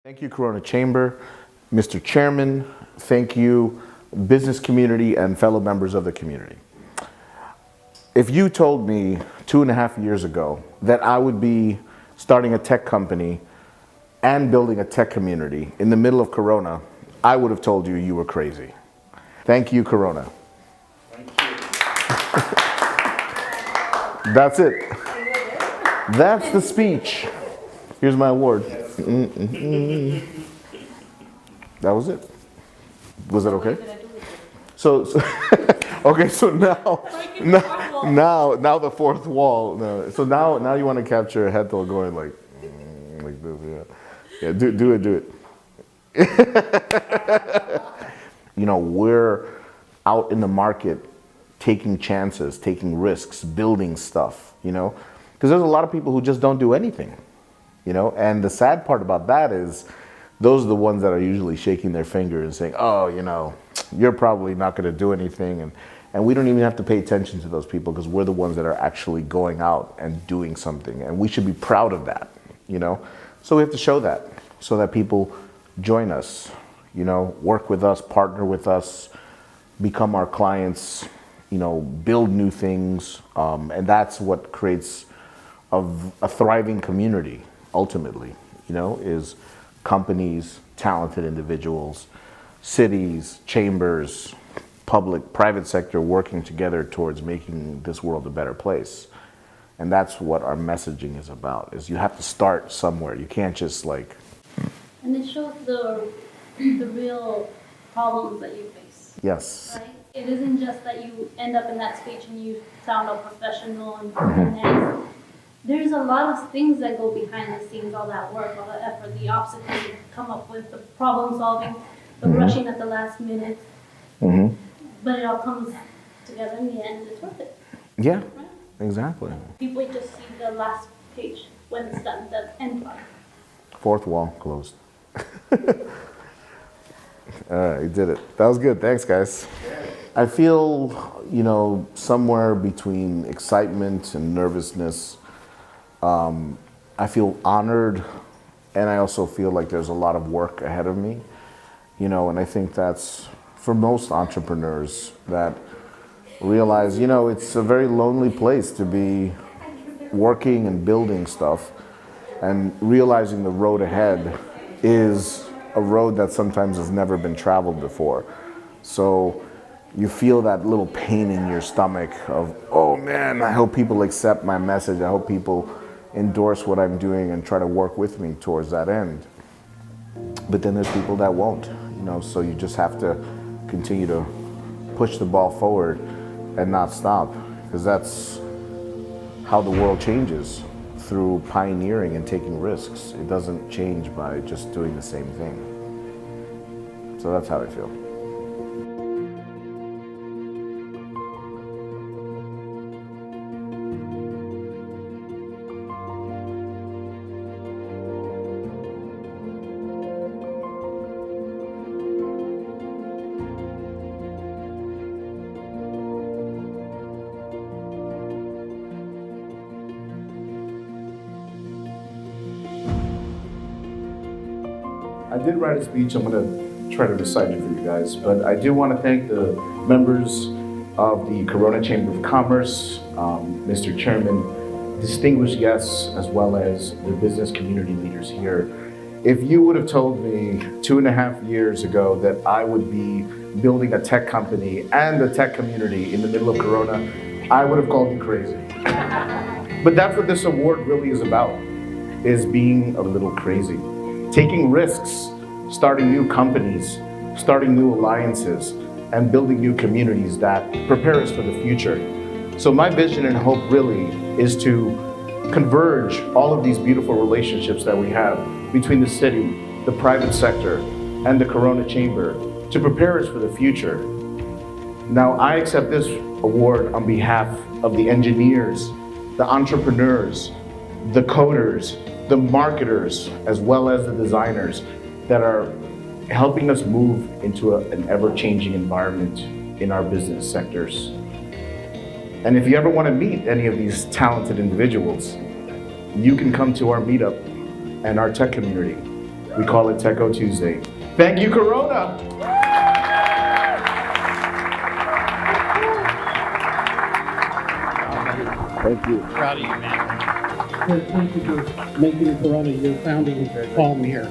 Thank you, Corona Chamber, Mr. Chairman. Thank you, business community and fellow members of the community. If you told me 2.5 years ago that I would be starting a tech company and building a tech community in the middle of Corona, I would have told you you were crazy. Thank you, Corona. Thank you. That's it. That's the speech. Here's my award. That was it. Was that okay? So okay. So now the fourth wall. No. So now you want to capture Hethel going like this. Yeah. Do it. You know, we're out in the market taking chances, taking risks, building stuff. You know, because there's a lot of people who just don't do anything. You know, and the sad part about that is those are the ones that are usually shaking their finger and saying, oh, you know, you're probably not going to do anything. And we don't even have to pay attention to those people because we're the ones that are actually going out and doing something. And we should be proud of that, you know. So we have to show that so that people join us, you know, work with us, partner with us, become our clients, you know, build new things. And that's what creates a thriving community. Ultimately, you know, is companies, talented individuals, cities, chambers, public, private sector working together towards making this world a better place. And that's what our messaging is about, is you have to start somewhere. You can't just like... And it shows the real problems that you face. Yes. Right? It isn't just that you end up in that speech and you sound all professional and nice. There's a lot of things that go behind the scenes, all that work, all that effort, the obstacles you come up with, the problem solving, the rushing at the last minute. But it all comes together in the end and it's worth it. Yeah, right? Exactly. People just see the last page when it's done, the end product. Fourth wall closed. All right, you did it. That was good. Thanks, guys. I feel, you know, somewhere between excitement and nervousness. I feel honored, and I also feel like there's a lot of work ahead of me, you know, and I think that's for most entrepreneurs that realize, you know, it's a very lonely place to be working and building stuff, and realizing the road ahead is a road that sometimes has never been traveled before. So you feel that little pain in your stomach of, oh man, I hope people accept my message. I hope people endorse what I'm doing and try to work with me towards that end. But then there's people that won't, you know, so you just have to continue to push the ball forward and not stop, because that's how the world changes, through pioneering and taking risks. It doesn't change by just doing the same thing. So that's how I feel. I did write a speech. I'm going to try to recite it for you guys, but I do want to thank the members of the Corona Chamber of Commerce, Mr. Chairman, distinguished guests, as well as the business community leaders here. If you would have told me 2.5 years ago that I would be building a tech company and a tech community in the middle of Corona, I would have called you crazy. But that's what this award really is about, is being a little crazy. Taking risks, starting new companies, starting new alliances, and building new communities that prepare us for the future. So my vision and hope really is to converge all of these beautiful relationships that we have between the city, the private sector, and the Corona Chamber to prepare us for the future. Now, I accept this award on behalf of the engineers, the entrepreneurs, the coders, the marketers, as well as the designers that are helping us move into an ever-changing environment in our business sectors. And if you ever want to meet any of these talented individuals, you can come to our meetup and our tech community. We call it Techo Tuesday. Thank you, Corona. Thank you. Proud of you, man. Thank you for making Corona your founding home here.